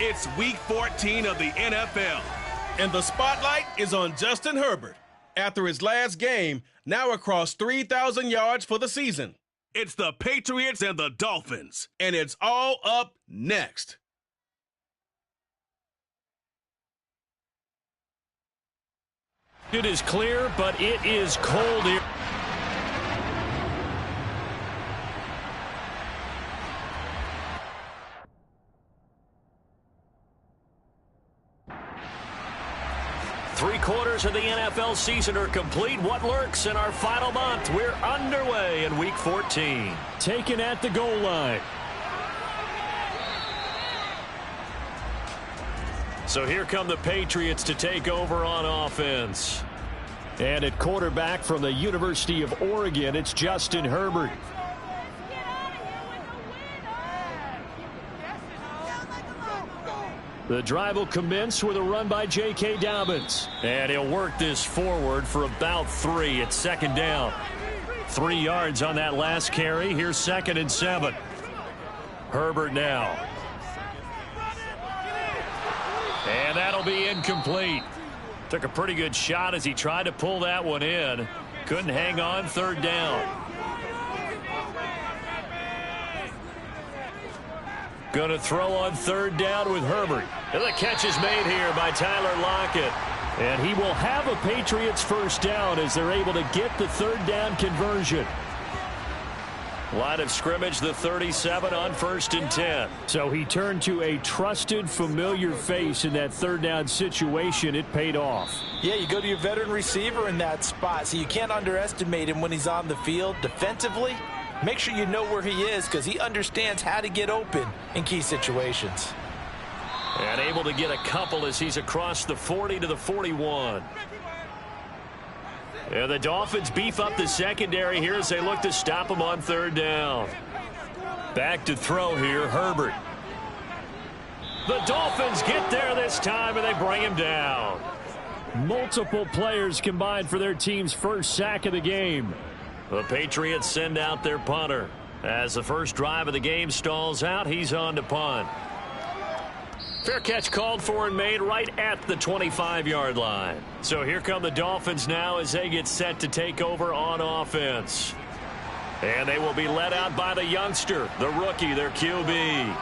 It's Week 14 of the NFL, and the spotlight is on Justin Herbert. After his last game, now across 3,000 yards for the season. It's the Patriots and the Dolphins, and it's all up next. It is clear, but it is cold here. Three-quarters of the NFL season are complete. What lurks in our final month? We're underway in Week 14. Taken at the goal line. So here come the Patriots to take over on offense. And at quarterback from the University of Oregon, it's Justin Herbert. The drive will commence with a run by J.K. Dobbins. And he'll work this forward for about 3 at second down. 3 yards on that last carry. Here's 2nd and 7. Herbert now. And that'll be incomplete. Took a pretty good shot as he tried to pull that one in. Couldn't hang on, 3rd down. Going to throw on 3rd down with Herbert. And the catch is made here by Tyler Lockett. And he will have a Patriots first down as they're able to get the 3rd down conversion. Line of scrimmage, the 37 on 1st and 10. So he turned to a trusted, familiar face in that 3rd down situation. It paid off. Yeah, you go to your veteran receiver in that spot, so you can't underestimate him when he's on the field defensively. Make sure you know where he is because he understands how to get open in key situations. And able to get a couple as he's across the 40 to the 41. And the Dolphins beef up the secondary here as they look to stop him on 3rd down. Back to throw here, Herbert. The Dolphins get there this time and they bring him down. Multiple players combined for their team's first sack of the game. The Patriots send out their punter. As the first drive of the game stalls out, he's on to punt. Fair catch called for and made right at the 25-yard line. So here come the Dolphins now as they get set to take over on offense. And they will be led out by the youngster, the rookie, their QB.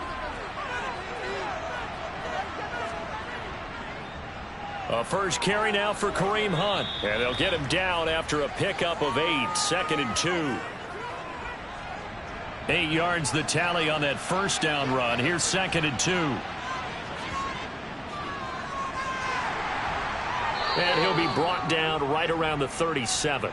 A first carry now for Kareem Hunt. And they'll get him down after a pickup of 8, 2nd and 2. 8 yards the tally on that first down run. Here's 2nd and 2. And he'll be brought down right around the 37.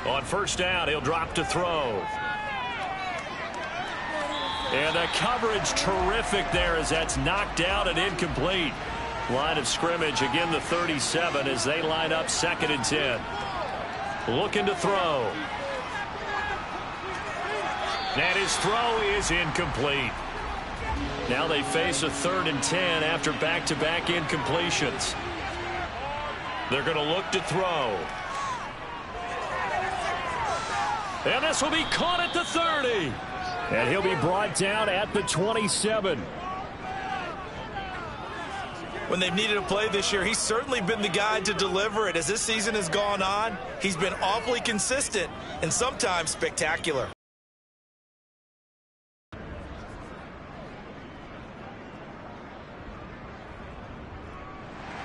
On first down, he'll drop to throw. And the coverage terrific there as that's knocked out and incomplete. Line of scrimmage, again the 37 as they line up 2nd and 10. Looking to throw. And his throw is incomplete. Now they face a 3rd and 10 after back-to-back incompletions. They're going to look to throw. And this will be caught at the 30. And he'll be brought down at the 27. When they've needed a play this year, he's certainly been the guy to deliver it. As this season has gone on, he's been awfully consistent and sometimes spectacular.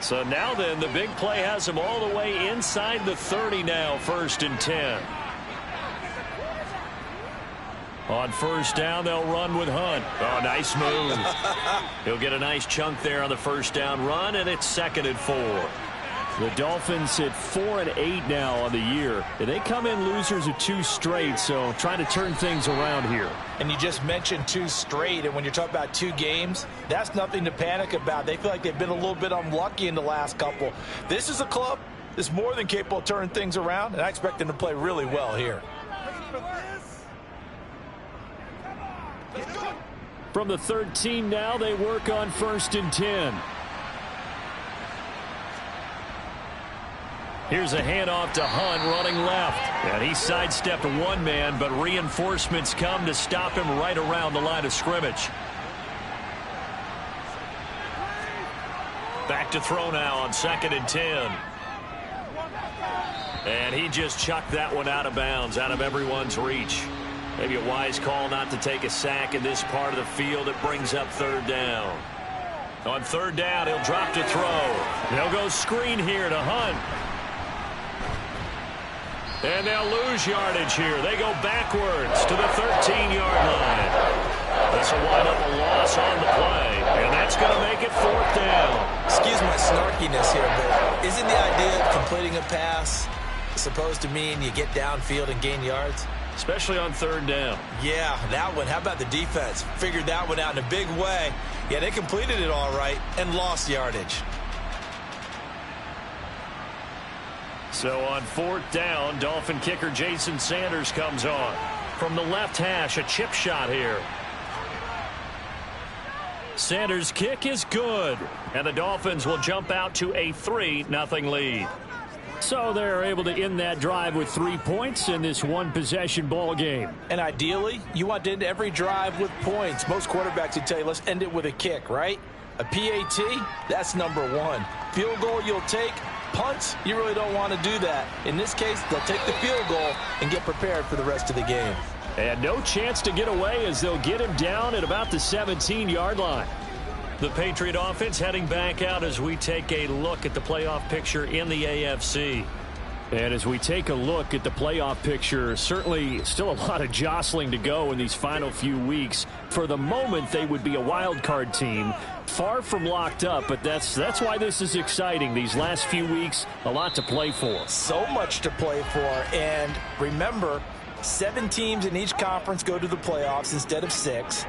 So now then, the big play has him all the way inside the 30 now, 1st and 10. On first down, they'll run with Hunt. Oh, nice move. He'll get a nice chunk there on the first down run, and it's 2nd and 4. The Dolphins hit 4 and 8 now on the year. They come in losers of 2 straight, so trying to turn things around here. And you just mentioned 2 straight, and when you're talking about 2 games, that's nothing to panic about. They feel like they've been a little bit unlucky in the last couple. This is a club that's more than capable of turning things around, and I expect them to play really well here. From the 13 now, they work on 1st and 10. Here's a handoff to Hunt running left. And he sidestepped one man, but reinforcements come to stop him right around the line of scrimmage. Back to throw now on 2nd and 10. And he just chucked that one out of bounds, out of everyone's reach. Maybe a wise call not to take a sack in this part of the field. It brings up 3rd down. On 3rd down, he'll drop to throw. They'll go screen here to Hunt. And they'll lose yardage here. They go backwards to the 13-yard line. This will wind up a loss on the play, and that's going to make it 4th down. Excuse my snarkiness here, but isn't the idea of completing a pass supposed to mean you get downfield and gain yards? Especially on 3rd down. Yeah, that one. How about the defense? Figured that one out in a big way. Yeah, they completed it all right and lost yardage. So on 4th down, Dolphin kicker Jason Sanders comes on. From the left hash, a chip shot here. Sanders' kick is good, and the Dolphins will jump out to a 3-0 lead. So they're able to end that drive with 3 points in this one-possession ball game. And ideally, you want to end every drive with points. Most quarterbacks would tell you, let's end it with a kick, right? A PAT, that's number 1. Field goal you'll take. Punts, you really don't want to do that. In this case, they'll take the field goal and get prepared for the rest of the game. And no chance to get away as they'll get him down at about the 17-yard line. The Patriot offense heading back out as we take a look at the playoff picture in the AFC. And as we take a look at the playoff picture, certainly still a lot of jostling to go in these final few weeks. For the moment, they would be a wild card team, far from locked up, but that's why this is exciting. These last few weeks, a lot to play for. So much to play for, and remember, 7 teams in each conference go to the playoffs instead of 6.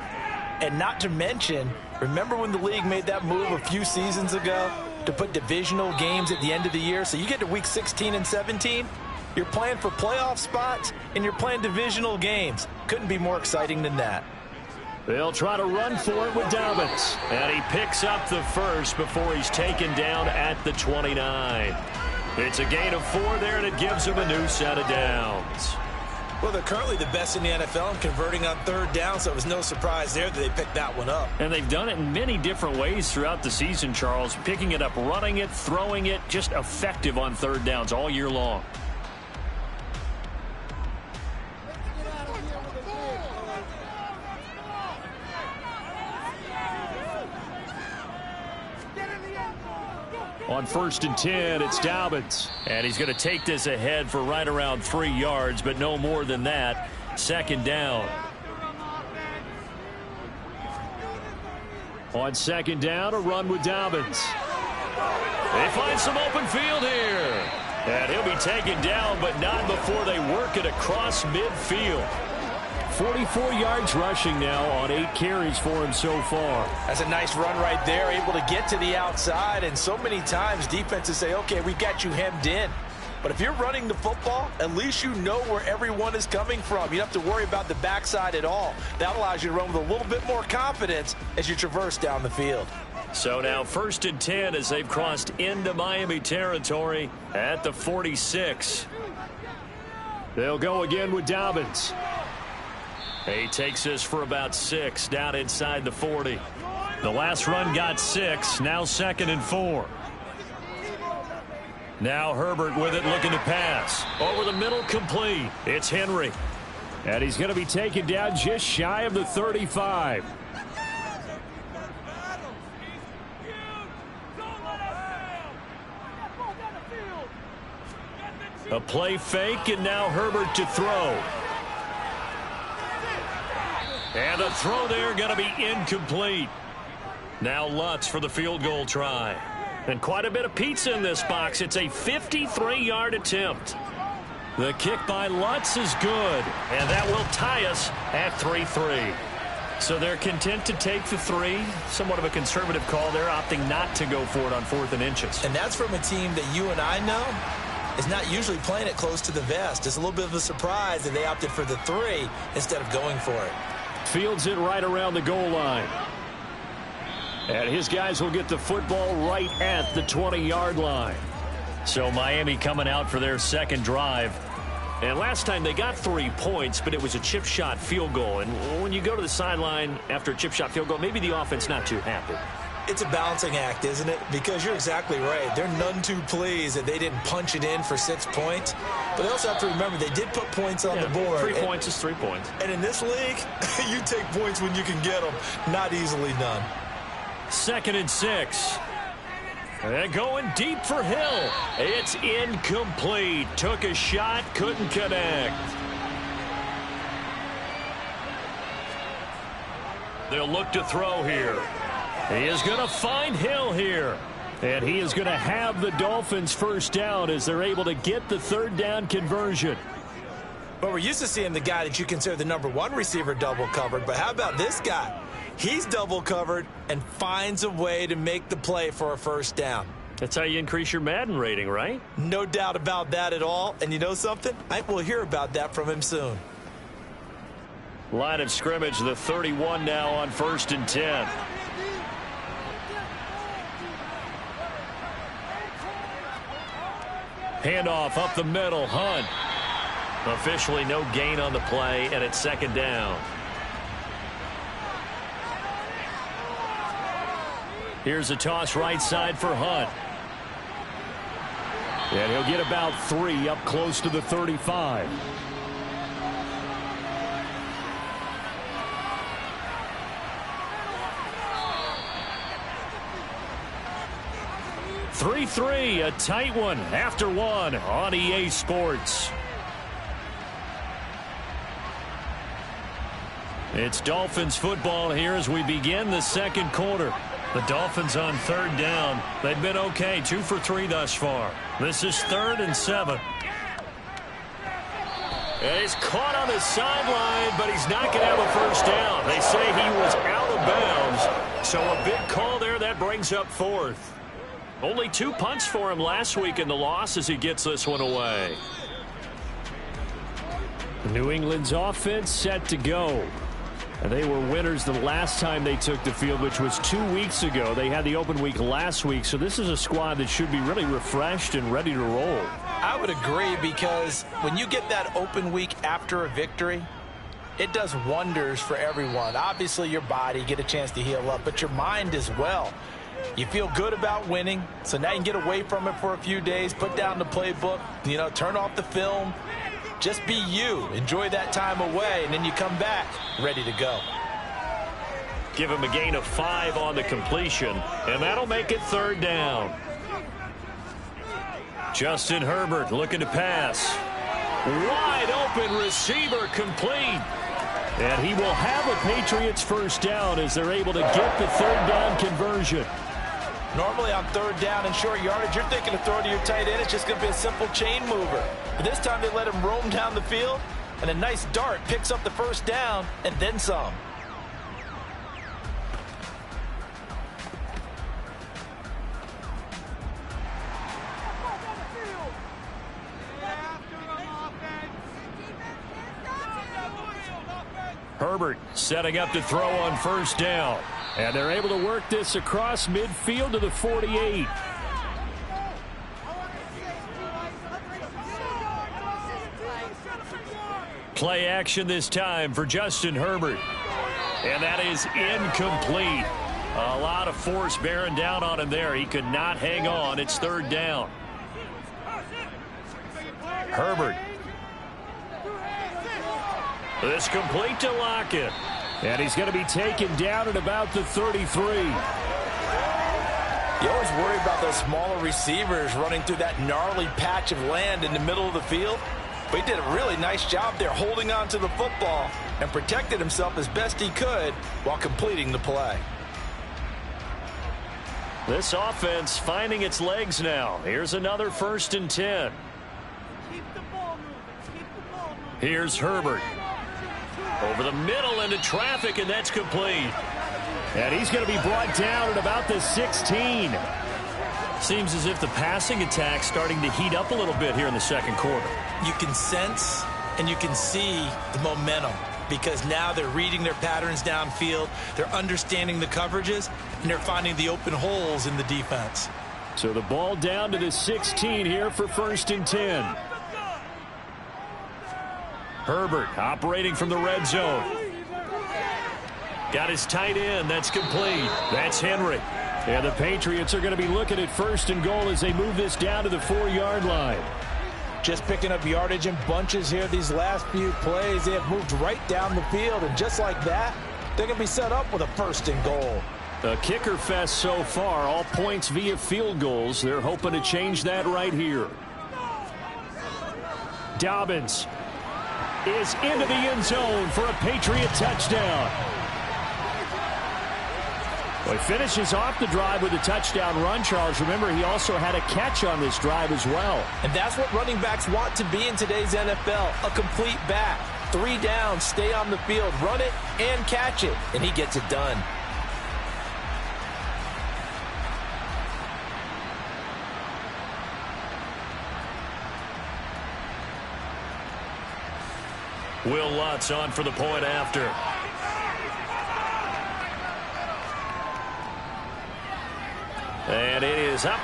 And not to mention, remember when the league made that move a few seasons ago to put divisional games at the end of the year? So you get to week 16 and 17, you're playing for playoff spots, and you're playing divisional games. Couldn't be more exciting than that. They'll try to run for it with Dobbins. And he picks up the first before he's taken down at the 29. It's a gain of 4 there, and it gives him a new set of downs. Well, they're currently the best in the NFL in converting on 3rd down, so it was no surprise there that they picked that one up. And they've done it in many different ways throughout the season, Charles. Picking it up, running it, throwing it, just effective on 3rd downs all year long. On 1st and 10, it's Dobbins. And he's going to take this ahead for right around 3 yards, but no more than that. 2nd down. On 2nd down, a run with Dobbins. They find some open field here. And he'll be taken down, but not before they work it across midfield. 44 yards rushing now on 8 carries for him so far. That's a nice run right there, able to get to the outside. And so many times defenses say, okay, we've got you hemmed in. But if you're running the football, at least you know where everyone is coming from. You don't have to worry about the backside at all. That allows you to run with a little bit more confidence as you traverse down the field. So now 1st and 10 as they've crossed into Miami territory at the 46. They'll go again with Dobbins. He takes this for about 6 down inside the 40. The last run got 6. Now 2nd and 4. Now Herbert with it, looking to pass. Over the middle, complete. It's Henry. And he's going to be taken down just shy of the 35. A play fake, and now Herbert to throw. And the throw there going to be incomplete. Now Lutz for the field goal try. And quite a bit of pizza in this box. It's a 53-yard attempt. The kick by Lutz is good. And that will tie us at 3-3. So they're content to take the 3. Somewhat of a conservative call there, opting not to go for it on 4th and inches. And that's from a team that you and I know is not usually playing it close to the vest. It's a little bit of a surprise that they opted for the 3 instead of going for it. Fields it right around the goal line. And his guys will get the football right at the 20-yard line. So Miami coming out for their second drive. And last time they got 3 points, but it was a chip shot field goal. And when you go to the sideline after a chip shot field goal, maybe the offense not too happy. It's a balancing act, isn't it? Because you're exactly right. They're none too pleased that they didn't punch it in for 6 points. But they also have to remember they did put points on the board. 3 points is 3 points. And in this league, you take points when you can get them. Not easily done. 2nd and 6. They're going deep for Hill. It's incomplete. Took a shot, couldn't connect. They'll look to throw here. He is going to find Hill here. And he is going to have the Dolphins first down as they're able to get the 3rd down conversion. Well, we're used to seeing the guy that you consider the #1 receiver double covered. But how about this guy? He's double covered and finds a way to make the play for a first down. That's how you increase your Madden rating, right? No doubt about that at all. And you know something? I think we'll hear about that from him soon. Line of scrimmage, the 31 now on 1st and 10. Handoff up the middle, Hunt. Officially no gain on the play, and it's 2nd down. Here's a toss right side for Hunt. And he'll get about 3 up close to the 35. (3-3), a tight one after 1 on EA Sports. It's Dolphins football here as we begin the 2nd quarter. The Dolphins on 3rd down. They've been okay, 2 for 3 thus far. This is 3rd and 7. And he's caught on the sideline, but he's not going to have a first down. They say he was out of bounds. So a big call there that brings up 4th. Only 2 punts for him last week in the loss as he gets this one away. New England's offense set to go. They were winners the last time they took the field, which was 2 weeks ago. They had the open week last week, so this is a squad that should be really refreshed and ready to roll. I would agree, because when you get that open week after a victory, it does wonders for everyone. Obviously, your body, get a chance to heal up, but your mind as well. You feel good about winning, so now you can get away from it for a few days, put down the playbook, turn off the film. Just be you. Enjoy that time away, and then you come back ready to go. Give him a gain of 5 on the completion, and that'll make it 3rd down. Justin Herbert looking to pass. Wide open receiver complete. And he will have a Patriots first down as they're able to get the 3rd down conversion. Normally on 3rd down and short yardage, you're thinking of throwing to your tight end. It's just going to be a simple chain mover. But this time they let him roam down the field, and a nice dart picks up the first down and then some. Herbert setting up to throw on 1st down. And they're able to work this across midfield to the 48. Play action this time for Justin Herbert. And that is incomplete. A lot of force bearing down on him there. He could not hang on. It's 3rd down. Herbert. This complete to Lockett. And he's going to be taken down at about the 33. You always worry about those smaller receivers running through that gnarly patch of land in the middle of the field. But he did a really nice job there holding on to the football and protected himself as best he could while completing the play. This offense finding its legs now. Here's another 1st and 10. Here's Herbert. Over the middle into traffic, and that's complete. And he's going to be brought down at about the 16. Seems as if the passing attack's starting to heat up a little bit here in the 2nd quarter. You can sense and you can see the momentum, because now they're reading their patterns downfield, they're understanding the coverages, and they're finding the open holes in the defense. So the ball down to the 16 here for 1st and 10. Herbert operating from the red zone. Got his tight end. That's complete. That's Henry. And the Patriots are going to be looking at 1st and goal as they move this down to the 4-yard line. Just picking up yardage in bunches here these last few plays. They have moved right down the field, and just like that, they're going to be set up with a 1st and goal. A kicker fest so far, all points via field goals. They're hoping to change that right here. Dobbins is into the end zone for a Patriot touchdown. Well, he finishes off the drive with a touchdown run, Charles. Remember, he also had a catch on this drive as well. And that's what running backs want to be in today's NFL, a complete back. 3 down, stay on the field, run it, and catch it. And he gets it done. Will Lutz on for the point after. And it is up.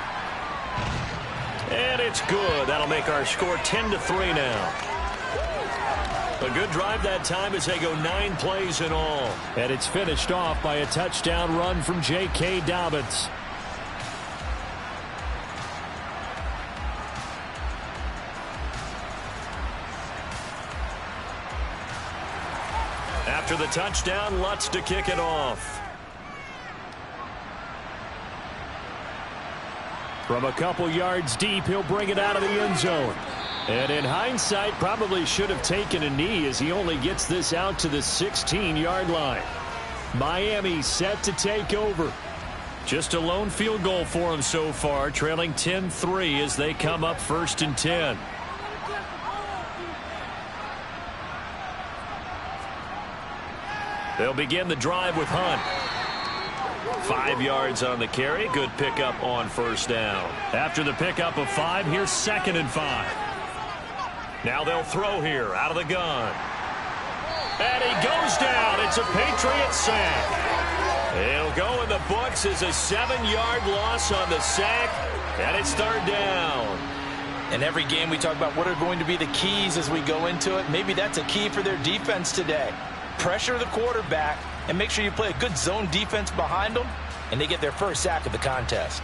And it's good. That'll make our score 10-3 now. A good drive that time as they go 9 plays in all. And it's finished off by a touchdown run from J.K. Dobbins. After the touchdown, Lutz to kick it off. From a couple yards deep, he'll bring it out of the end zone. And in hindsight, probably should have taken a knee as he only gets this out to the 16-yard line. Miami set to take over. Just a lone field goal for him so far, trailing 10-3 as they come up 1st and 10. They'll begin the drive with Hunt. 5 yards on the carry. Good pickup on 1st down. After the pickup of 5, here's 2nd and 5. Now they'll throw here out of the gun. And he goes down. It's a Patriot sack. It'll go in the books as a 7-yard loss on the sack. And it's 3rd down. In every game we talk about what are going to be the keys as we go into it. Maybe that's a key for their defense today. Pressure the quarterback and make sure you play a good zone defense behind them, and they get their first sack of the contest.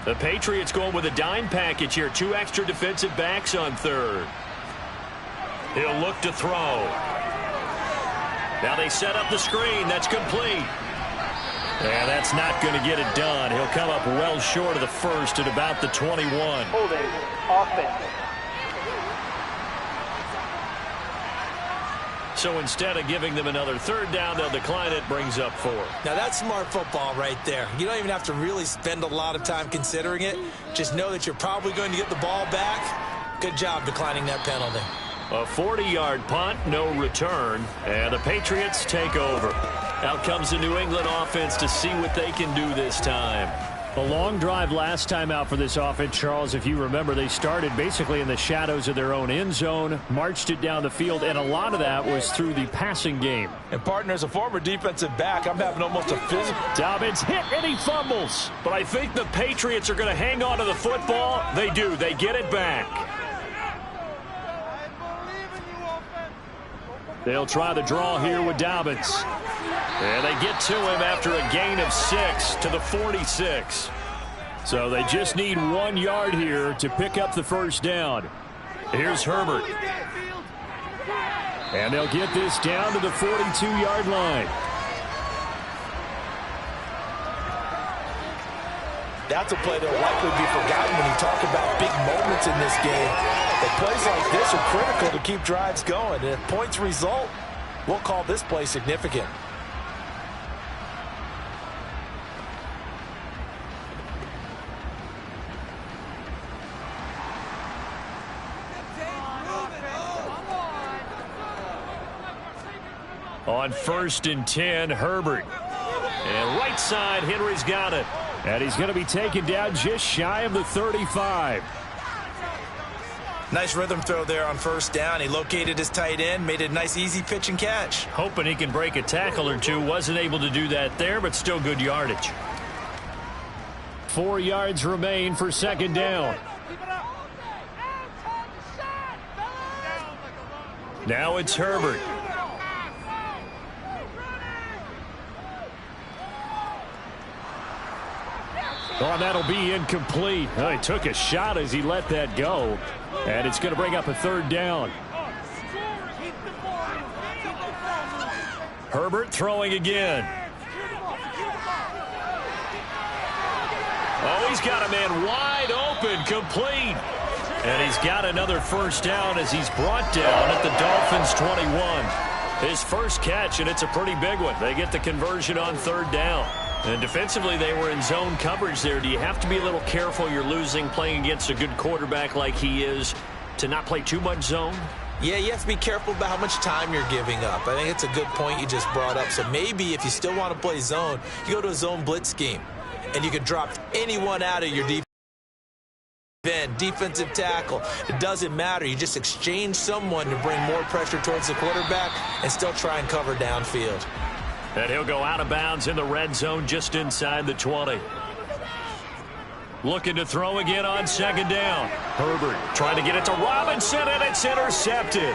The Patriots going with a dime package here. 2 extra defensive backs on 3rd. He'll look to throw. Now they set up the screen. That's complete. And that's not going to get it done. He'll come up well short of the 1st at about the 21. Holding offense. So instead of giving them another 3rd down, they'll decline it, brings up 4. Now that's smart football right there. You don't even have to really spend a lot of time considering it. Just know that you're probably going to get the ball back. Good job declining that penalty. A 40-yard punt, no return, and the Patriots take over. Out comes the New England offense to see what they can do this time. A long drive last time out for this offense, Charles. If you remember, they started basically in the shadows of their own end zone, marched it down the field, and a lot of that was through the passing game. And, partner, as a former defensive back, I'm having almost a physical. Dobbins hit, and he fumbles. But I think the Patriots are going to hang on to the football. They do. They get it back. They'll try the draw here with Dobbins. And they get to him after a gain of 6 to the 46. So they just need 1 yard here to pick up the 1st down. Here's Herbert. And they'll get this down to the 42-yard line. That's a play that will likely be forgotten when you talk about big moments in this game. But plays like this are critical to keep drives going. And if points result, we'll call this play significant. On 1st and 10, Herbert. And right side, Henry's got it. And he's going to be taken down just shy of the 35. Nice rhythm throw there on first down. He located his tight end, made it a nice easy pitch and catch. Hoping he can break a tackle or two. Wasn't able to do that there, but still good yardage. 4 yards remain for second down. Now it's Herbert. Oh, that'll be incomplete. Oh, he took a shot as he let that go. And it's going to bring up a third down. Herbert throwing again. Oh, he's got a man wide open, complete. And he's got another first down as he's brought down at the Dolphins' 21. His first catch, and it's a pretty big one. They get the conversion on third down. And defensively, they were in zone coverage there. Do you have to be a little careful? You're losing playing against a good quarterback like he is to not play too much zone? Yeah, you have to be careful about how much time you're giving up. I think it's a good point you just brought up. So maybe if you still want to play zone, you go to a zone blitz scheme. And you can drop anyone out of your defensive tackle. It doesn't matter. You just exchange someone to bring more pressure towards the quarterback and still try and cover downfield. And he'll go out of bounds in the red zone just inside the 20. Looking to throw again on second down. Herbert trying to get it to Robinson, and it's intercepted.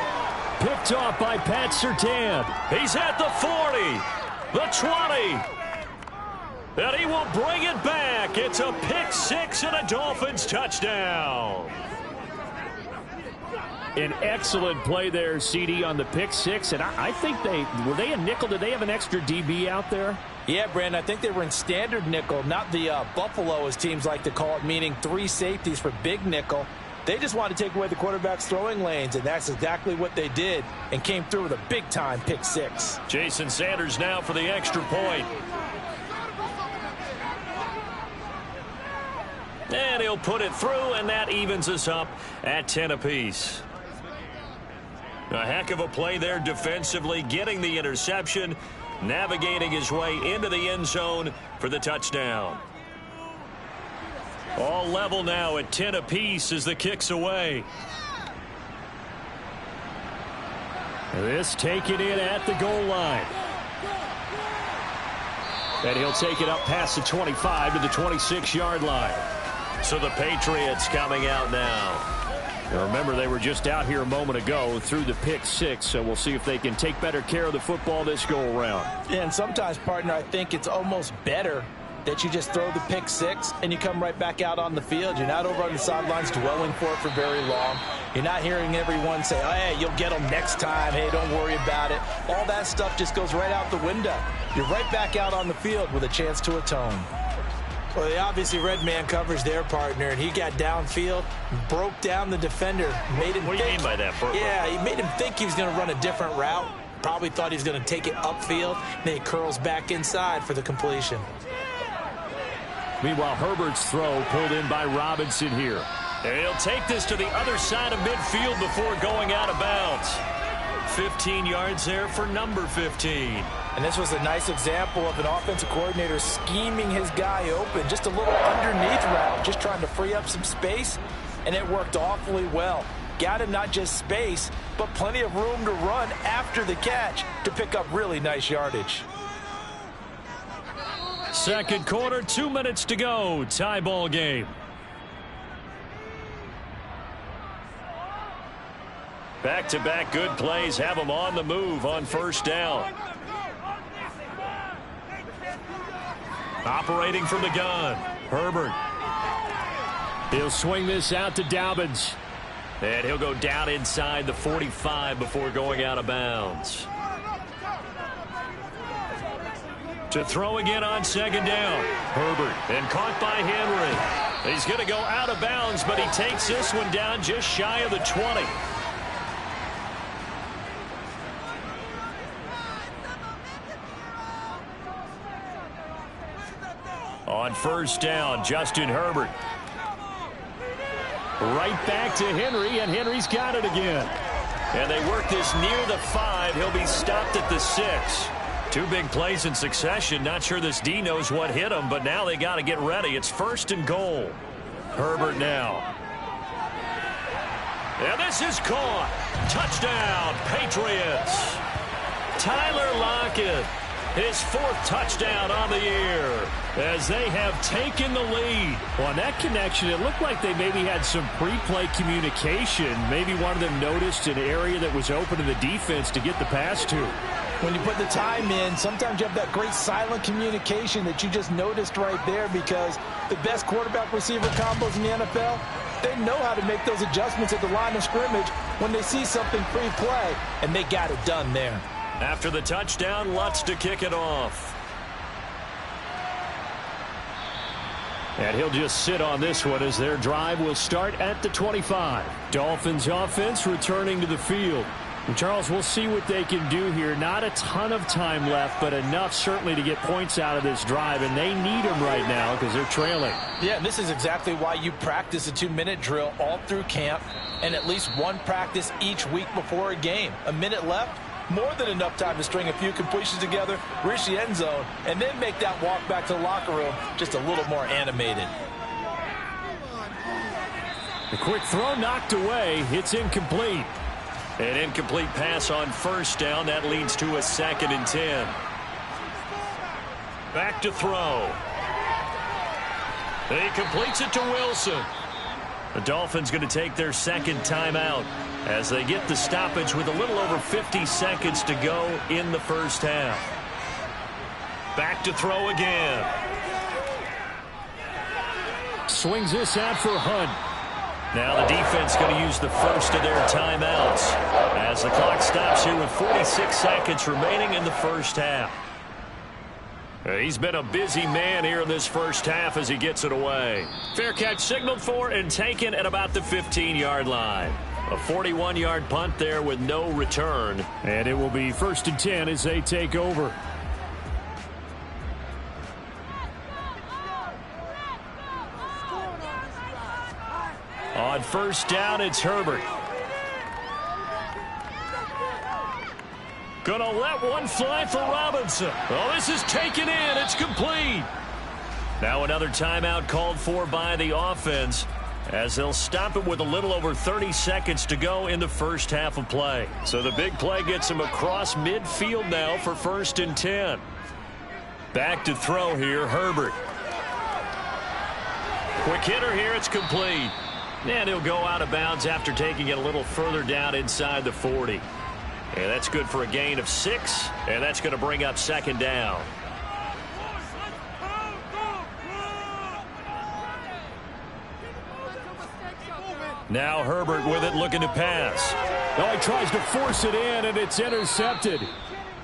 Picked off by Pat Surtain. He's at the 40, the 20. And he will bring it back. It's a pick six and a Dolphins touchdown. An excellent play there, CD, on the pick six. And I think were they a nickel? Did they have an extra DB out there? Yeah, Brandon, I think they were in standard nickel, not the Buffalo, as teams like to call it, meaning 3 safeties for big nickel. They just wanted to take away the quarterback's throwing lanes, and that's exactly what they did and came through with a big-time pick six. Jason Sanders now for the extra point. And he'll put it through, and that evens us up at 10 apiece. A heck of a play there defensively, getting the interception, navigating his way into the end zone for the touchdown. All level now at 10 apiece as the kick's away. This taken in at the goal line. And he'll take it up past the 25 to the 26-yard line. So the Patriots coming out now. Now remember, they were just out here a moment ago through the pick six, so we'll see if they can take better care of the football this go-around. Yeah, and sometimes, partner, I think it's almost better that you just throw the pick six and you come right back out on the field. You're not over on the sidelines dwelling for it for very long. You're not hearing everyone say, oh, hey, you'll get them next time. Hey, don't worry about it. All that stuff just goes right out the window. You're right back out on the field with a chance to atone. Well, they obviously read man coverage their partner, and he got downfield, broke down the defender, made him What do you mean by that, Bert? Yeah, he made him think he was going to run a different route. Probably thought he was going to take it upfield. Then he curls back inside for the completion. Meanwhile, Herbert's throw pulled in by Robinson here. And he'll take this to the other side of midfield before going out of bounds. 15 yards there for number 15. And this was a nice example of an offensive coordinator scheming his guy open. Just a little underneath route, just trying to free up some space, and it worked awfully well. Got him not just space, but plenty of room to run after the catch to pick up really nice yardage. Second quarter, 2 minutes to go. Tie ball game. Back-to-back good plays have them on the move on first down. Operating from the gun, Herbert. He'll swing this out to Dobbins. And he'll go down inside the 45 before going out of bounds. To throw again on second down. Herbert, and caught by Henry. He's going to go out of bounds, but he takes this one down just shy of the 20. On first down, Justin Herbert. Right back to Henry, and Henry's got it again. And they work this near the 5. He'll be stopped at the 6. 2 big plays in succession. Not sure this D knows what hit him, but now they got to get ready. It's first and goal. Herbert now. And this is caught. Touchdown, Patriots. Tyler Lockett, his 4th touchdown on the year as they have taken the lead. Well, on that connection, it looked like they maybe had some pre-play communication. Maybe one of them noticed an area that was open to the defense to get the pass to. When you put the time in, sometimes you have that great silent communication that you just noticed right there, because the best quarterback-receiver combos in the NFL, they know how to make those adjustments at the line of scrimmage when they see something pre-play, and they got it done there. After the touchdown, Lutz to kick it off. And he'll just sit on this one as their drive will start at the 25. Dolphins offense returning to the field. And Charles, we'll see what they can do here. Not a ton of time left, but enough certainly to get points out of this drive, and they need them right now because they're trailing. Yeah, and this is exactly why you practice a 2-minute drill all through camp and at least one practice each week before a game. A minute left, more than enough time to string a few completions together, reach the end zone, and then make that walk back to the locker room just a little more animated. The quick throw knocked away. It's incomplete. An incomplete pass on first down. That leads to a 2nd and 10. Back to throw. He completes it to Wilson. The Dolphins going to take their 2nd timeout as they get the stoppage with a little over 50 seconds to go in the first half. Back to throw again. Swings this out for Hunt. Now the defense going to use the first of their timeouts as the clock stops here with 46 seconds remaining in the first half. He's been a busy man here in this first half as he gets it away. Fair catch signaled for and taken at about the 15-yard line. A 41-yard punt there with no return. And it will be 1st and 10 as they take over. On first down, it's Herbert. Gonna let one fly for Robinson. Oh, this is taken in. It's complete. Now another timeout called for by the offense as they'll stop it with a little over 30 seconds to go in the first half of play. So the big play gets him across midfield now for 1st and 10. Back to throw here, Herbert. Quick hitter here, it's complete. And he'll go out of bounds after taking it a little further down inside the 40. And that's good for a gain of 6, and that's going to bring up 2nd down. Now Herbert with it, looking to pass. Oh, he tries to force it in, and it's intercepted.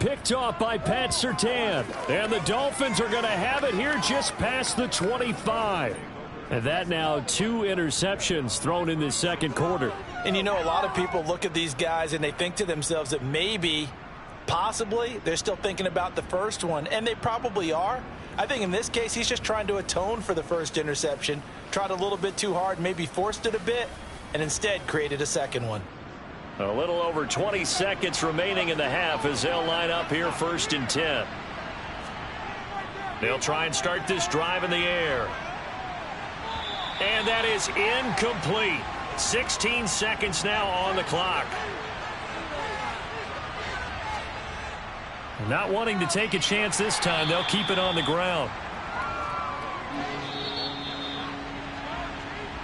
Picked off by Pat Surtain. And the Dolphins are going to have it here just past the 25. And that now 2 interceptions thrown in this second quarter. And you know, a lot of people look at these guys and they think to themselves that maybe, possibly, they're still thinking about the first one. And they probably are. I think in this case, he's just trying to atone for the first interception. Tried a little bit too hard, maybe forced it a bit, and instead created a second one. A little over 20 seconds remaining in the half as they'll line up here 1st and 10. They'll try and start this drive in the air. And that is incomplete. 16 seconds now on the clock. Not wanting to take a chance this time, they'll keep it on the ground.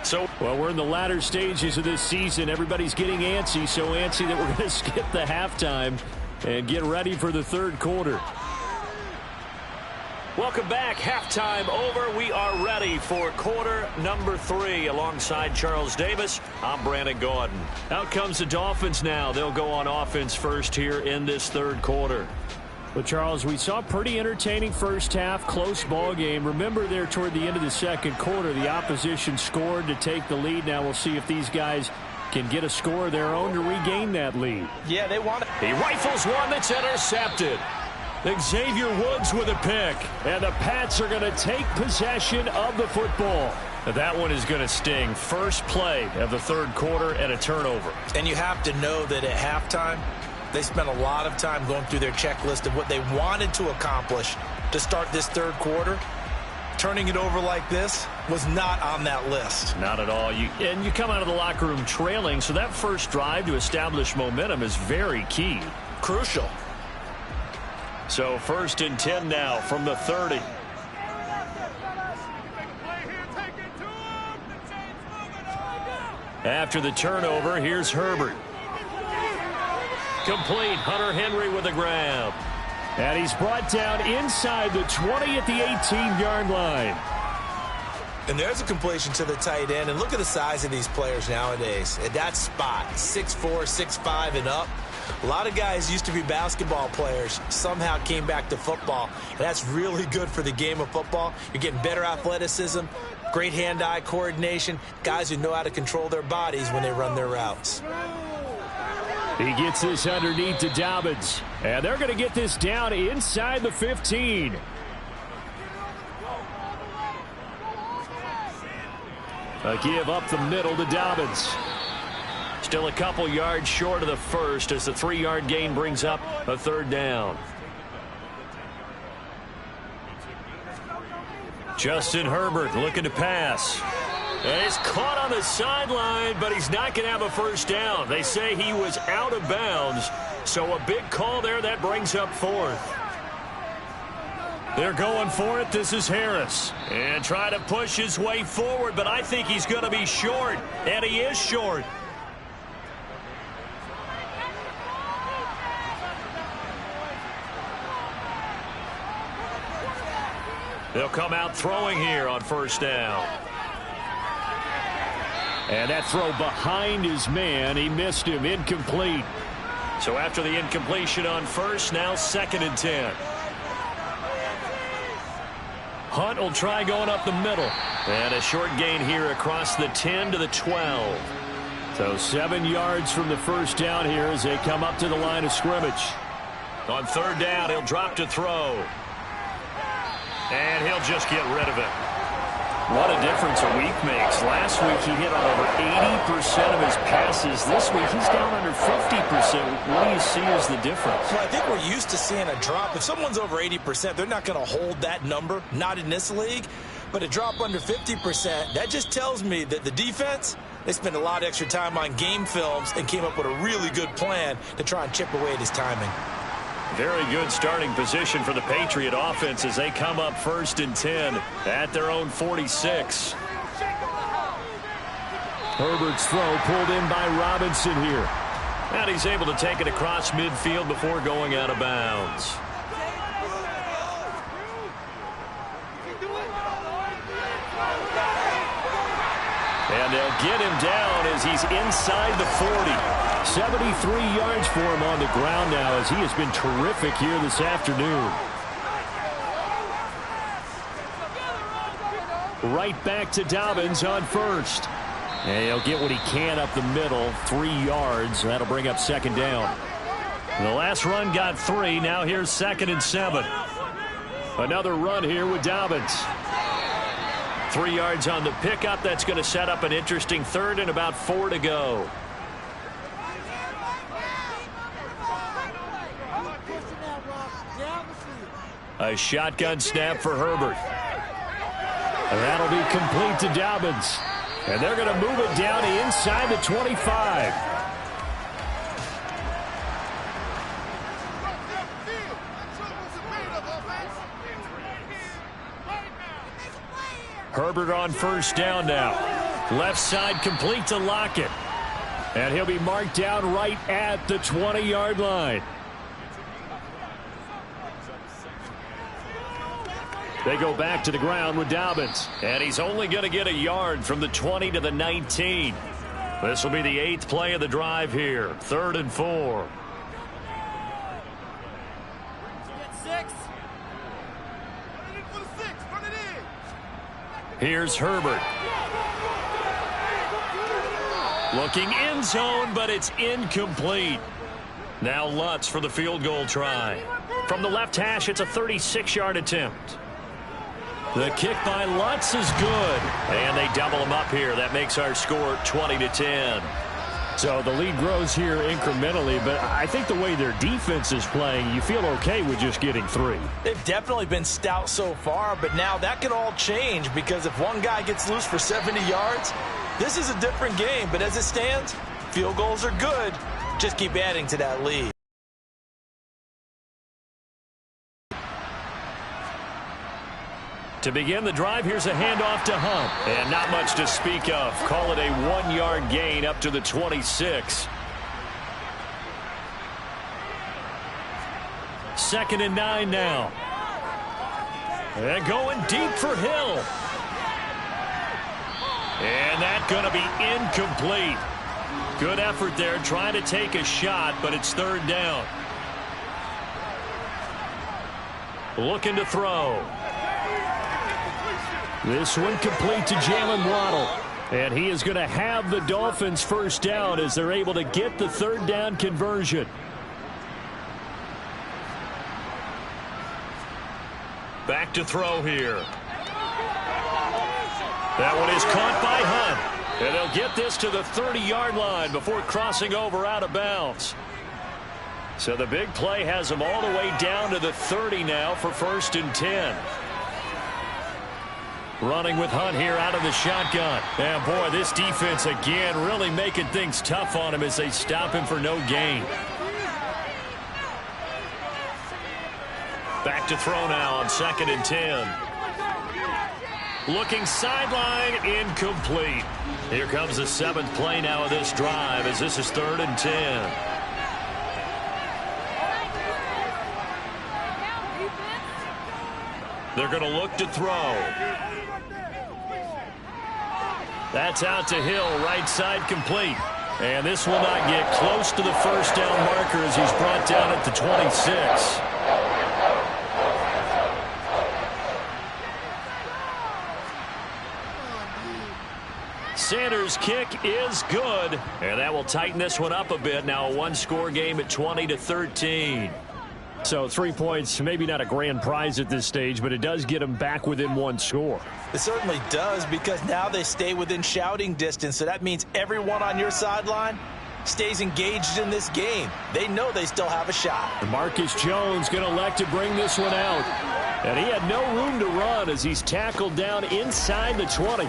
So, well, we're in the latter stages of this season. Everybody's getting antsy, so antsy that we're going to skip the halftime and get ready for the third quarter. Welcome back. Halftime over. We are ready for quarter number 3 alongside Charles Davis. I'm Brandon Gaudin. Out comes the Dolphins now. They'll go on offense first here in this third quarter. Well, Charles, we saw a pretty entertaining first half, close ball game. Remember there toward the end of the second quarter, the opposition scored to take the lead. Now we'll see if these guys can get a score of their own to regain that lead. Yeah, they want it. He rifles one that's intercepted. Xavier Woods with a pick. And the Pats are going to take possession of the football. That one is going to sting. First play of the third quarter and a turnover. And you have to know that at halftime, they spent a lot of time going through their checklist of what they wanted to accomplish to start this third quarter. turning it over like this was not on that list. Not at all. You come out of the locker room trailing, so that first drive to establish momentum is very key. Crucial. So 1st and 10 now from the 30. After the turnover, here's Herbert. Complete. Hunter Henry with a grab. And he's brought down inside the 20 at the 18-yard line. And there's a completion to the tight end. And look at the size of these players nowadays. At that spot, 6'4", 6'5", and up. A lot of guys used to be basketball players, somehow came back to football. And that's really good for the game of football. You're getting better athleticism, great hand-eye coordination, guys who know how to control their bodies when they run their routes. He gets this underneath to Dobbins. And they're going to get this down inside the 15. A give up the middle to Dobbins. Still a couple yards short of the first as the 3-yard gain brings up a 3rd down. Justin Herbert looking to pass. And he's caught on the sideline, but he's not going to have a first down. They say he was out of bounds, so a big call there that brings up 4th. They're going for it. This is Harris. And try to push his way forward, but I think he's going to be short, and he is short. They'll come out throwing here on 1st down. And that throw behind his man, he missed him, incomplete. So after the incompletion on 1st, now 2nd and 10. Hunt will try going up the middle. And a short gain here across the 10 to the 12. So 7 yards from the first down here as they come up to the line of scrimmage. On 3rd down, he'll drop to throw. And he'll just get rid of it. What a difference a week makes. Last week he hit on over 80% of his passes. This week he's down under 50%. What do you see as the difference? Well, I think we're used to seeing a drop. If someone's over 80%, they're not going to hold that number, not in this league. But a drop under 50%, that just tells me that the defense, they spent a lot of extra time on game films and came up with a really good plan to try and chip away at his timing. Very good starting position for the Patriot offense as they come up 1st and 10 at their own 46. Herbert's throw pulled in by Robinson here. And he's able to take it across midfield before going out of bounds. And they'll get him down as he's inside the 40. 73 yards for him on the ground now as he has been terrific here this afternoon. Right back to Dobbins on 1st. And he'll get what he can up the middle, 3 yards. That'll bring up 2nd down. The last run got 3. Now here's 2nd and 7. Another run here with Dobbins. 3 yards on the pickup. That's going to set up an interesting 3rd and about 4 to go. A shotgun snap for Herbert. And that'll be complete to Dobbins. And they're going to move it down inside the 25. Herbert on 1st down now. Left side complete to Lockett. And he'll be marked down right at the 20-yard line. They go back to the ground with Dobbins. And he's only going to get a yard from the 20 to the 19. This will be the 8th play of the drive here. 3rd and 4. Here's Herbert. Looking end zone, but it's incomplete. Now Lutz for the field goal try. From the left hash, it's a 36-yard attempt. The kick by Lutz is good. And they double him up here. That makes our score 20-10. So the lead grows here incrementally, but I think the way their defense is playing, you feel okay with just getting 3. They've definitely been stout so far, but now that can all change because if one guy gets loose for 70 yards, this is a different game. But as it stands, field goals are good. Just keep adding to that lead. To begin the drive, here's a handoff to Hunt. And not much to speak of. Call it a 1-yard gain up to the 26. 2nd and 9 now. And going deep for Hill. And that's going to be incomplete. Good effort there trying to take a shot, but it's 3rd down. Looking to throw. This one complete to Jalen Waddle. And he is going to have the Dolphins 1st down as they're able to get the 3rd down conversion. Back to throw here. That one is caught by Hunt. And they'll get this to the 30-yard line before crossing over out of bounds. So the big play has them all the way down to the 30 now for 1st and 10. Running with Hunt here out of the shotgun. And boy, this defense again really making things tough on him as they stop him for no gain. Back to throw now on 2nd and 10. Looking sideline, incomplete. Here comes the 7th play now of this drive as this is 3rd and 10. They're going to look to throw. That's out to Hill, right side complete. And this will not get close to the 1st down marker as he's brought down at the 26. Sanders' kick is good. And that will tighten this one up a bit. Now a 1-score game at 20-13. So 3 points, maybe not a grand prize at this stage, but it does get them back within 1 score. It certainly does because now they stay within shouting distance. So that means everyone on your sideline stays engaged in this game. They know they still have a shot. Marcus Jones going to elect to bring this one out. And he had no room to run as he's tackled down inside the 20.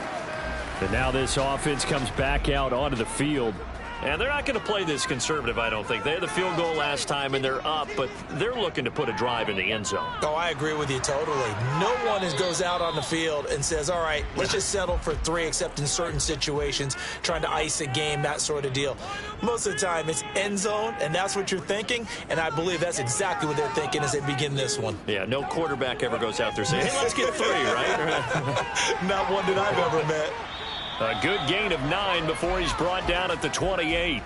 And now this offense comes back out onto the field. And they're not going to play this conservative, I don't think. They had the field goal last time, and they're up, but they're looking to put a drive in the end zone. Oh, I agree with you totally. No one goes out on the field and says, all right, let's just settle for 3, except in certain situations, trying to ice a game, that sort of deal. Most of the time, it's end zone, and that's what you're thinking, and I believe that's exactly what they're thinking as they begin this one. Yeah, no quarterback ever goes out there saying, hey, let's get 3, right? Not one that I've ever met. A good gain of 9 before he's brought down at the 28.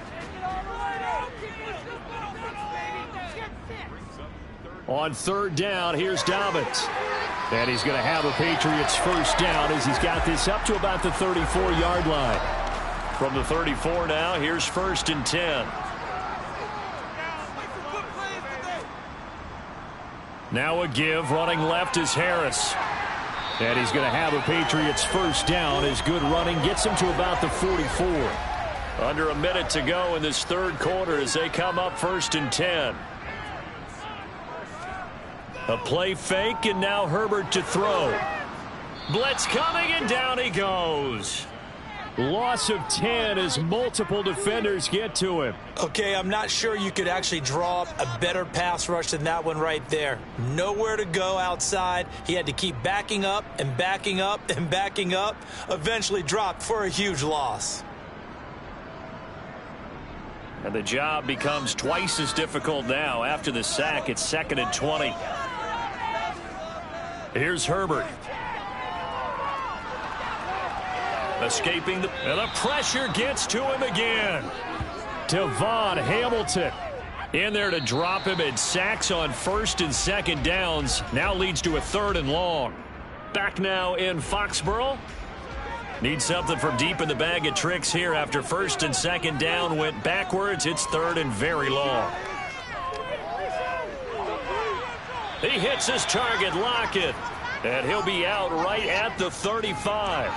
On 3rd down, here's Dobbins. And he's going to have a Patriots 1st down as he's got this up to about the 34-yard line. From the 34 now, here's 1st and 10. Now a give, running left is Harris. And he's going to have a Patriots 1st down as good running gets him to about the 44. Under a minute to go in this 3rd quarter as they come up 1st and 10. A play fake, and now Herbert to throw. Blitz coming, and down he goes. Loss of 10 as multiple defenders get to him. Okay, I'm not sure you could actually draw up a better pass rush than that one right there. Nowhere to go outside. He had to keep backing up and backing up and backing up. Eventually dropped for a huge loss. And the job becomes twice as difficult now after the sack. It's 2nd and 20. Here's Herbert. Escaping the pressure gets to him again. Devon Hamilton in there to drop him, and sacks on 1st and 2nd downs. Now leads to a 3rd and long. Back now in Foxborough. Need something from deep in the bag of tricks here after 1st and 2nd down went backwards. It's 3rd and very long. He hits his target, Lockett, and he'll be out right at the 35.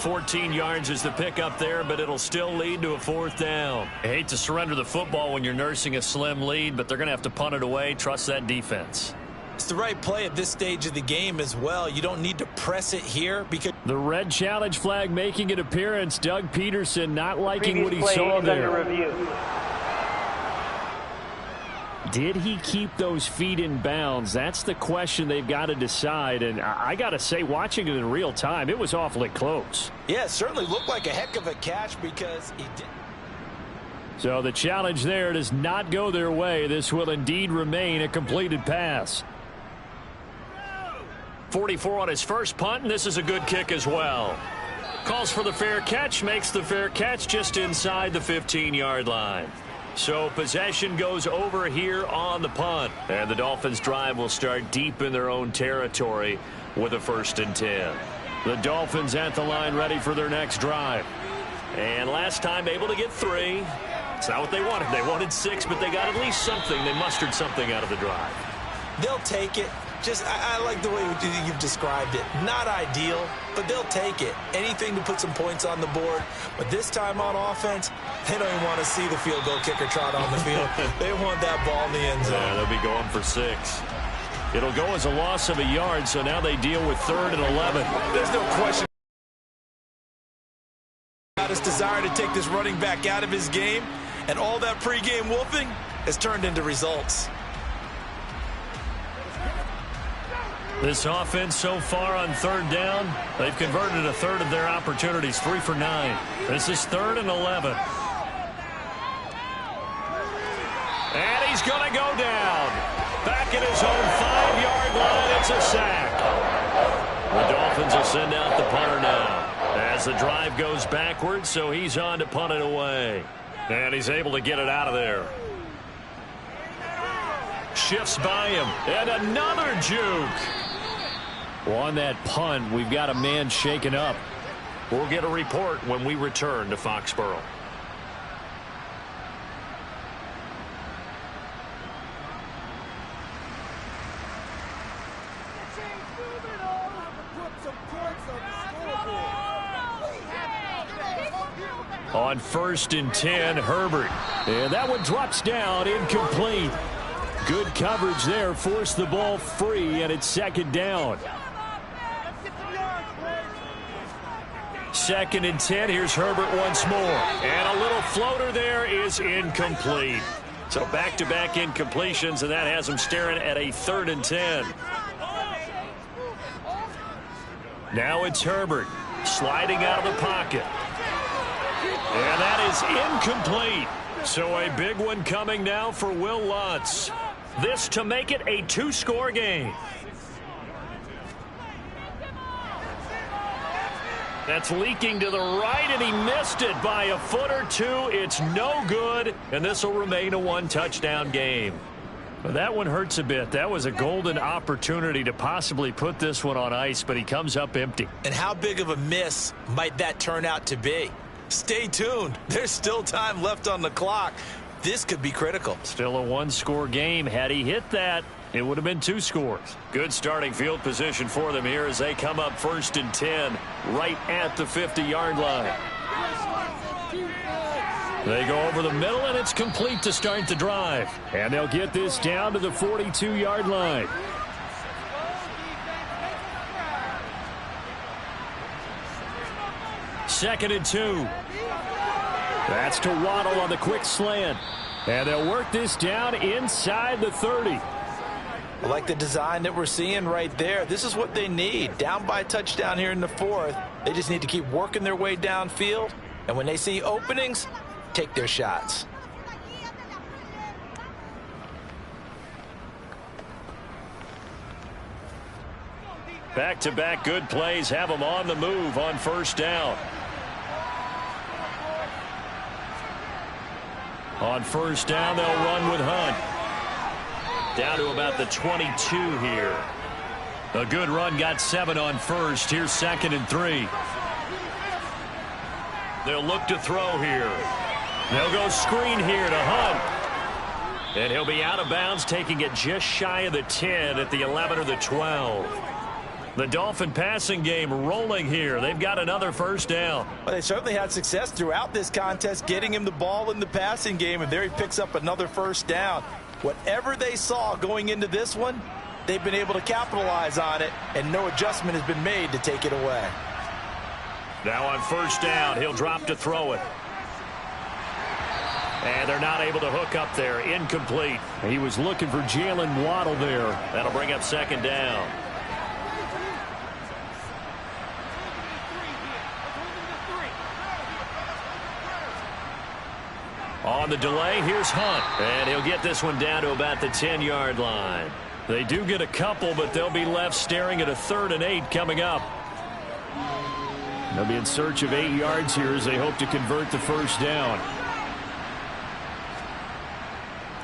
14 yards is the pickup there, but it'll still lead to a 4th down. I hate to surrender the football when you're nursing a slim lead, but they're going to have to punt it away. Trust that defense. It's the right play at this stage of the game as well. You don't need to press it here because the red challenge flag making an appearance. Doug Peterson not liking what he saw there. Did he keep those feet in bounds? That's the question they've got to decide. And I got to say, watching it in real time, it was awfully close. Yeah, it certainly looked like a heck of a catch because he did. So the challenge there does not go their way. This will indeed remain a completed pass. 44 on his first punt, and this is a good kick as well. Calls for the fair catch, makes the fair catch just inside the 15-yard line. So possession goes over here on the punt. And the Dolphins drive will start deep in their own territory with a 1st and 10. The Dolphins at the line ready for their next drive. And last time able to get 3. It's not what they wanted. They wanted 6, but they got at least something. They mustered something out of the drive. They'll take it. Just, I like the way you've described it. Not ideal, but they'll take it. Anything to put some points on the board. But this time on offense, they don't even want to see the field goal kicker trot on the field. They want that ball in the end zone. Yeah, they'll be going for 6. It'll go as a loss of a yard, so now they deal with 3rd and 11. There's no question about his desire to take this running back out of his game, and all that pregame wolfing has turned into results. This offense so far on 3rd down, they've converted a 1/3 of their opportunities, 3 for 9. This is 3rd and 11. And he's going to go down. Back at his own 5-yard line, it's a sack. The Dolphins will send out the punter now as the drive goes backwards, so he's on to punt it away. And he's able to get it out of there. Shifts by him, and another juke. Well, on that punt, we've got a man shaken up. We'll get a report when we return to Foxborough. On 1st and 10, Herbert. And that one drops down, incomplete. Good coverage there, forced the ball free, and it's 2nd down. 2nd and 10. Here's Herbert once more. And a little floater there is incomplete. So back-to-back incompletions, and that has him staring at a 3rd and 10. Now it's Herbert sliding out of the pocket. And that is incomplete. So a big one coming now for Will Lutz. This to make it a 2-score game. That's leaking to the right, and he missed it by a foot or 2. It's no good, and this will remain a 1-touchdown game. Well, that one hurts a bit. That was a golden opportunity to possibly put this one on ice, but he comes up empty. And how big of a miss might that turn out to be? Stay tuned. There's still time left on the clock. This could be critical. Still a 1-score game. Had he hit that, it would have been 2 scores. Good starting field position for them here as they come up 1st and 10 right at the 50-yard line. They go over the middle, and it's complete to start the drive. And they'll get this down to the 42-yard line. Second and 2. That's to Waddle on the quick slant. And they'll work this down inside the 30. I like the design that we're seeing right there. This is what they need. Down by a touchdown here in the 4th. They just need to keep working their way downfield. And when they see openings, take their shots. Back-to-back good plays have them on the move on 1st down. On 1st down, they'll run with Hunt. Down to about the 22 here. A good run, got 7 on 1st. Here's 2nd and 3. They'll look to throw here. They'll go screen here to Hunt. And he'll be out of bounds, taking it just shy of the 10 at the 11 or the 12. The Dolphin passing game rolling here. They've got another first down. Well, they certainly had success throughout this contest getting him the ball in the passing game, and there he picks up another first down. Whatever they saw going into this one, they've been able to capitalize on it, and no adjustment has been made to take it away. Now on first down, he'll drop to throw it. And they're not able to hook up there. Incomplete. He was looking for Jalen Waddle there. That'll bring up second down. On the delay, here's Hunt. And he'll get this one down to about the 10-yard line. They do get a couple, but they'll be left staring at a 3rd and 8 coming up. They'll be in search of 8 yards here as they hope to convert the first down.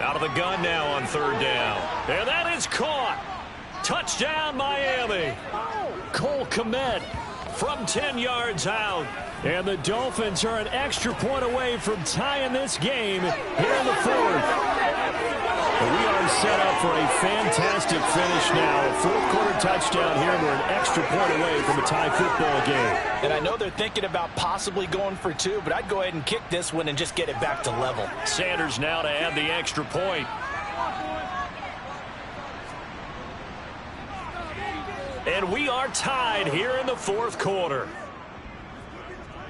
Out of the gun now on 3rd down. And that is caught. Touchdown, Miami. Cole Kmet from 10 yards out. And the Dolphins are an extra point away from tying this game here in the 4th. And we are set up for a fantastic finish now. A 4th-quarter touchdown here, and we're an extra point away from a tie football game. And I know they're thinking about possibly going for 2, but I'd go ahead and kick this one and just get it back to level. Sanders now to add the extra point. And we are tied here in the 4th quarter.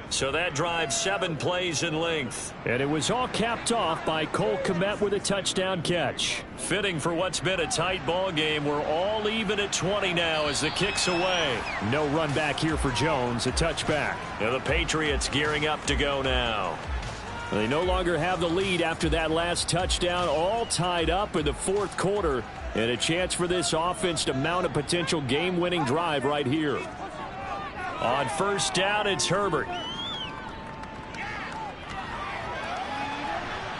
So that drives 7 plays in length. And it was all capped off by Cole Kmet with a touchdown catch. Fitting for what's been a tight ball game. We're all even at 20 now as the kick's away. No run back here for Jones. A touchback. Now the Patriots gearing up to go now. They no longer have the lead after that last touchdown. All tied up in the 4th quarter. And a chance for this offense to mount a potential game-winning drive right here. On first down, it's Herbert.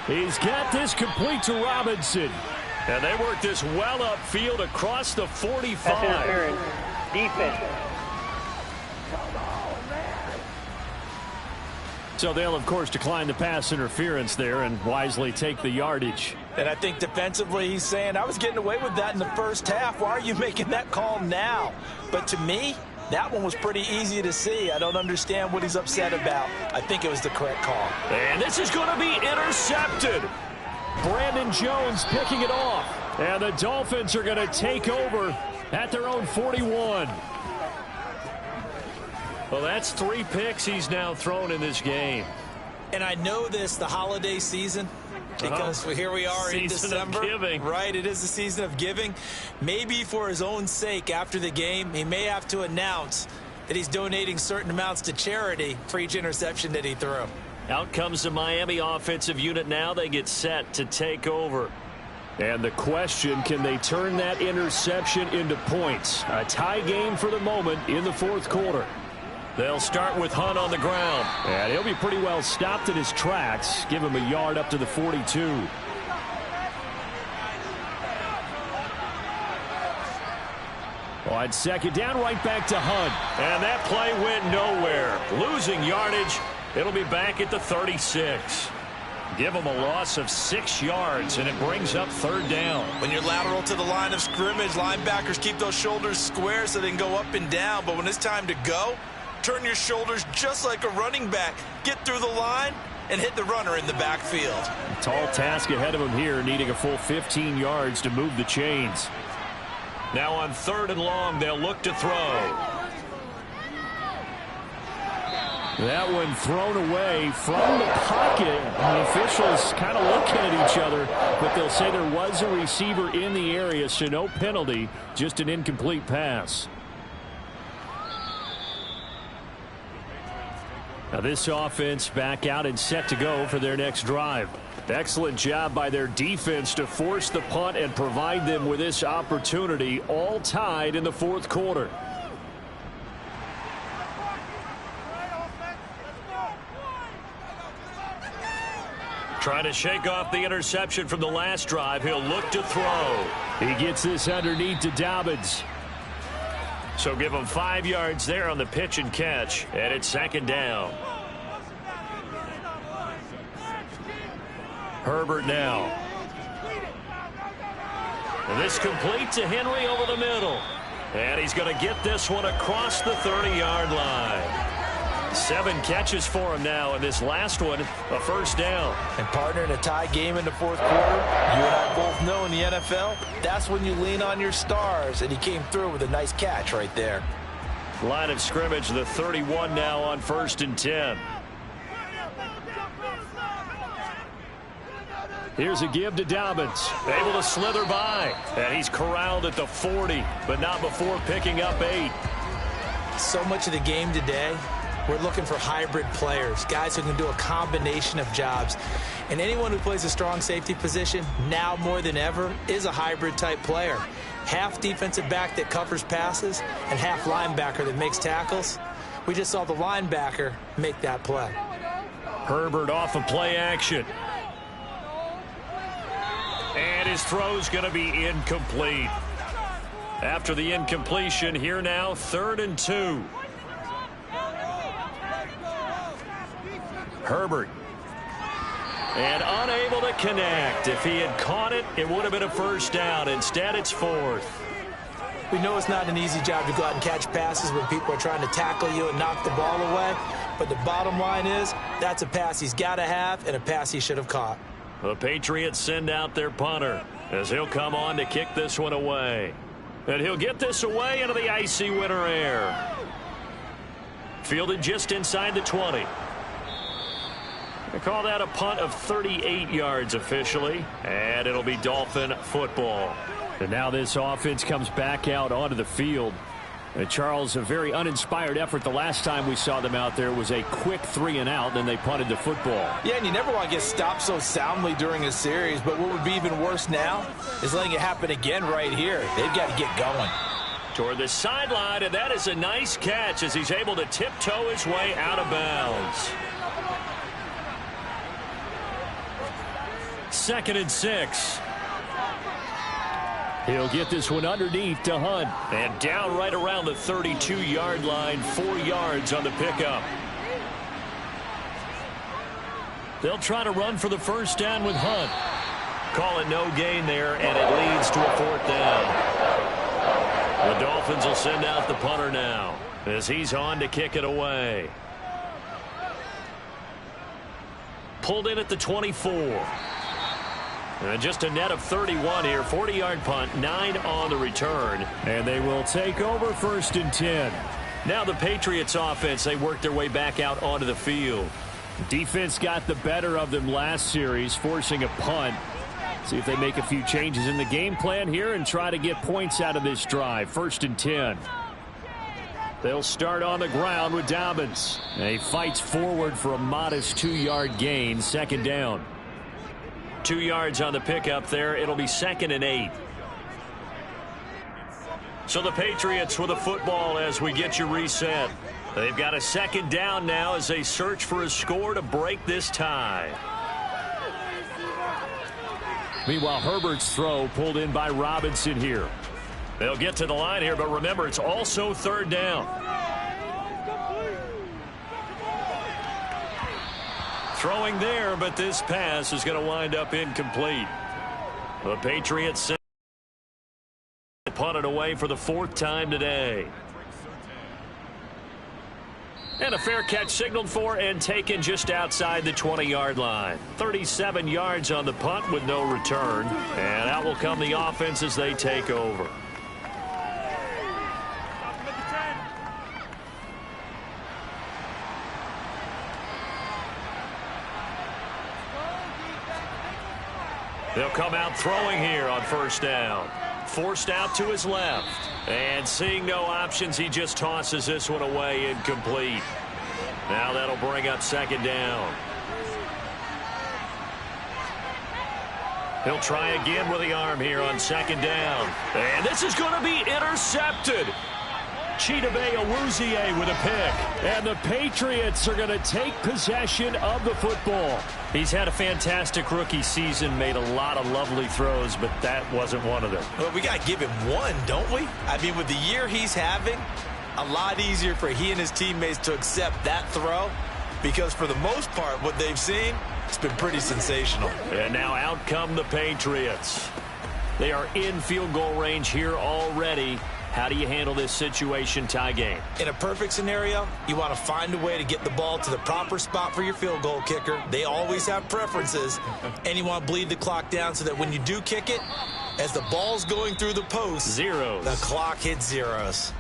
He's got this complete to Robinson. And they work this well upfield across the 45. Pass interference. Defense. So they'll, of course, decline the pass interference there and wisely take the yardage. And I think defensively he's saying, I was getting away with that in the first half. Why are you making that call now? But to me, that one was pretty easy to see. I don't understand what he's upset about. I think it was the correct call. And this is going to be intercepted. Brandon Jones picking it off. And the Dolphins are going to take over at their own 41. Well, that's 3 picks he's now thrown in this game. And I know this, the holiday season, because here we are in December. Of giving. Right, it is the season of giving. Maybe for his own sake after the game, he may have to announce that he's donating certain amounts to charity for each interception that he threw. Out comes the Miami offensive unit now. They get set to take over. And the question, can they turn that interception into points? A tie game for the moment in the 4th quarter. They'll start with Hunt on the ground. And he'll be pretty well stopped in his tracks. Give him a yard up to the 42. On second down, right back to Hunt. And that play went nowhere. Losing yardage. It'll be back at the 36. Give them a loss of 6 yards, and it brings up 3rd down. When you're lateral to the line of scrimmage, linebackers keep those shoulders square so they can go up and down. But when it's time to go, turn your shoulders just like a running back. Get through the line and hit the runner in the backfield. A tall task ahead of him here, needing a full 15 yards to move the chains. Now on 3rd and long, they'll look to throw. That one thrown away from the pocket. The officials kind of looking at each other, but they'll say there was a receiver in the area, so no penalty, just an incomplete pass. Now this offense back out and set to go for their next drive. Excellent job by their defense to force the punt and provide them with this opportunity, all tied in the 4th quarter. Trying to shake off the interception from the last drive. He'll look to throw. He gets this underneath to Dobbins. So give him 5 yards there on the pitch and catch. And it's 2nd down. Herbert now. And this complete to Henry over the middle. And he's going to get this one across the 30-yard line. 7 catches for him now, and this last one, a first down. And partner, in a tie game in the fourth quarter, you and I both know in the NFL, that's when you lean on your stars, and he came through with a nice catch right there. Line of scrimmage, the 31 now on 1st and 10. Here's a give to Dobbins. Able to slither by, and he's corralled at the 40, but not before picking up 8. So much of the game today, we're looking for hybrid players, guys who can do a combination of jobs. And anyone who plays a strong safety position, now more than ever, is a hybrid type player. Half defensive back that covers passes and half linebacker that makes tackles. We just saw the linebacker make that play. Herbert off of play action. And his throw's going to be incomplete. After the incompletion, here now, 3rd and 2. Herbert. And unable to connect. If he had caught it, it would have been a first down. Instead, it's 4th. We know it's not an easy job to go out and catch passes when people are trying to tackle you and knock the ball away. But the bottom line is, that's a pass he's got to have and a pass he should have caught. The Patriots send out their punter as he'll come on to kick this one away. And he'll get this away into the icy winter air. Fielded just inside the 20. They call that a punt of 38 yards officially, and it'll be Dolphin football. And now this offense comes back out onto the field. And Charles, a very uninspired effort. The last time we saw them out there was a quick 3-and-out, then they punted the football. Yeah, and you never want to get stopped so soundly during a series, but what would be even worse now is letting it happen again right here. They've got to get going. Toward the sideline, and that is a nice catch as he's able to tiptoe his way out of bounds. 2nd and 6. He'll get this one underneath to Hunt. And down right around the 32-yard line, 4 yards on the pickup. They'll try to run for the first down with Hunt. Call it no gain there, and it leads to a 4th down. The Dolphins will send out the punter now as he's on to kick it away. Pulled in at the 24. And just a net of 31 here. 40-yard punt, 9 on the return. And they will take over 1st and 10. Now the Patriots offense, they work their way back out onto the field. Defense got the better of them last series, forcing a punt. See if they make a few changes in the game plan here and try to get points out of this drive. 1st and 10. They'll start on the ground with Dobbins. And he fights forward for a modest 2-yard gain. 2nd down. 2 yards on the pickup there. It'll be 2nd and 8. So the Patriots with the football as we get you reset. They've got a 2nd down now as they search for a score to break this tie. Meanwhile, Herbert's throw pulled in by Robinson here. They'll get to the line here, but remember, it's also 3rd down. Throwing there, but this pass is going to wind up incomplete. The Patriots punted away for the 4th time today. And a fair catch signaled for and taken just outside the 20-yard line. 37 yards on the punt with no return. And out will come the offense as they take over. They'll come out throwing here on 1st down. Forced out to his left. And seeing no options, he just tosses this one away incomplete. Now that'll bring up 2nd down. He'll try again with the arm here on 2nd down. And this is going to be intercepted. Chidobe Awuzie with a pick. And the Patriots are going to take possession of the football. He's had a fantastic rookie season, made a lot of lovely throws, but that wasn't one of them. Well, we got to give him one, don't we? I mean, with the year he's having, a lot easier for he and his teammates to accept that throw because for the most part, what they've seen, it's been pretty sensational. And now out come the Patriots. They are in field goal range here already. How do you handle this situation tie game? In a perfect scenario, you want to find a way to get the ball to the proper spot for your field goal kicker. They always have preferences. And you want to bleed the clock down so that when you do kick it, as the ball's going through the post, zeros. The clock hits zeros.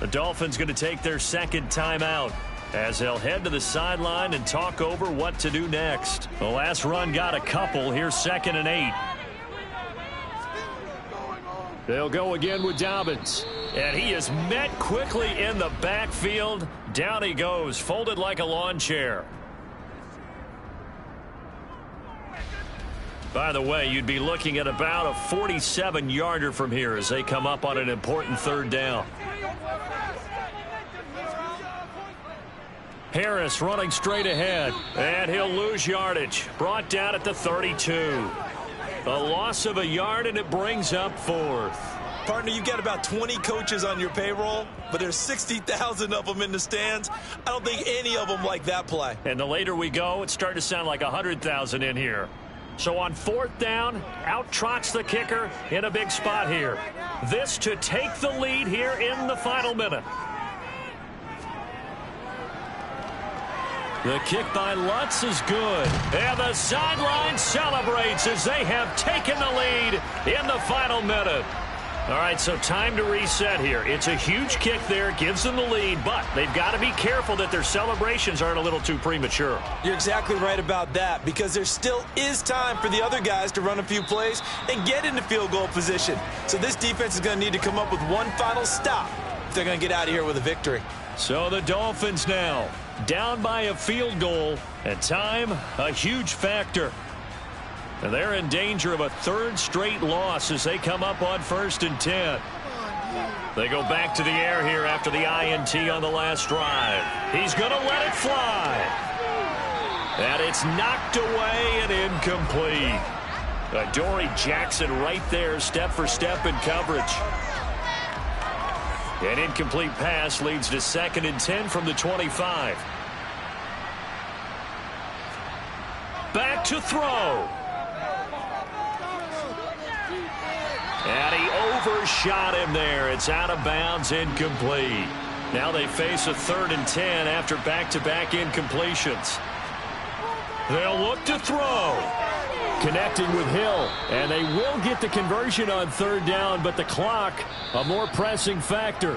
The Dolphins going to take their second timeout as they'll head to the sideline and talk over what to do next. The last run got a couple. Here's 2nd and 8. They'll go again with Dobbins. And he is met quickly in the backfield. Down he goes, folded like a lawn chair. By the way, you'd be looking at about a 47-yarder from here as they come up on an important 3rd down. Harris running straight ahead, and he'll lose yardage. Brought down at the 32. A loss of a yard, and it brings up 4th. Partner, you've got about 20 coaches on your payroll, but there's 60,000 of them in the stands. I don't think any of them like that play. And the later we go, it's starting to sound like 100,000 in here. So on 4th down, out trots the kicker in a big spot here. This to take the lead here in the final minute. The kick by Lutz is good. And the sideline celebrates as they have taken the lead in the final minute. All right, so time to reset here. It's a huge kick there, gives them the lead, but they've got to be careful that their celebrations aren't a little too premature. You're exactly right about that, because there still is time for the other guys to run a few plays and get into field goal position. So this defense is going to need to come up with one final stop if they're going to get out of here with a victory. So the Dolphins now down by a field goal, and time a huge factor. And they're in danger of a 3rd straight loss as they come up on 1st and 10. They go back to the air here after the INT on the last drive. He's going to let it fly. And it's knocked away and incomplete. Adoree Jackson right there, step for step in coverage. An incomplete pass leads to 2nd and 10 from the 25. Back to throw. And he overshot him there. It's out of bounds, incomplete. Now they face a 3rd and 10 after back-to-back incompletions. They'll look to throw. Connecting with Hill, and they will get the conversion on 3rd down, but the clock, a more pressing factor.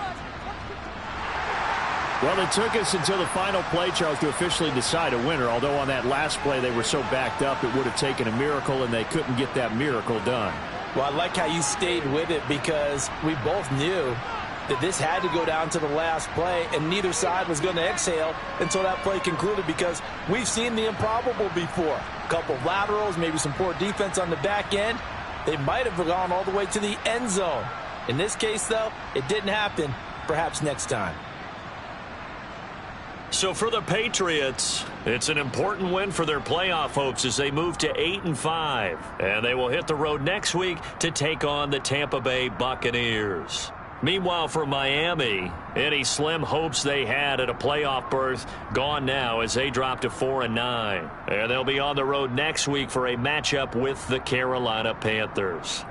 Well, it took us until the final play, Charles, to officially decide a winner, although on that last play they were so backed up it would have taken a miracle, and they couldn't get that miracle done. Well, I like how you stayed with it, because we both knew that this had to go down to the last play, and neither side was going to exhale until that play concluded, because we've seen the improbable before. A couple of laterals, maybe some poor defense on the back end. They might have gone all the way to the end zone. In this case, though, it didn't happen. Perhaps next time. So for the Patriots, it's an important win for their playoff hopes as they move to 8-5. And they will hit the road next week to take on the Tampa Bay Buccaneers. Meanwhile, for Miami, any slim hopes they had at a playoff berth gone now as they drop to 4-9. And they'll be on the road next week for a matchup with the Carolina Panthers.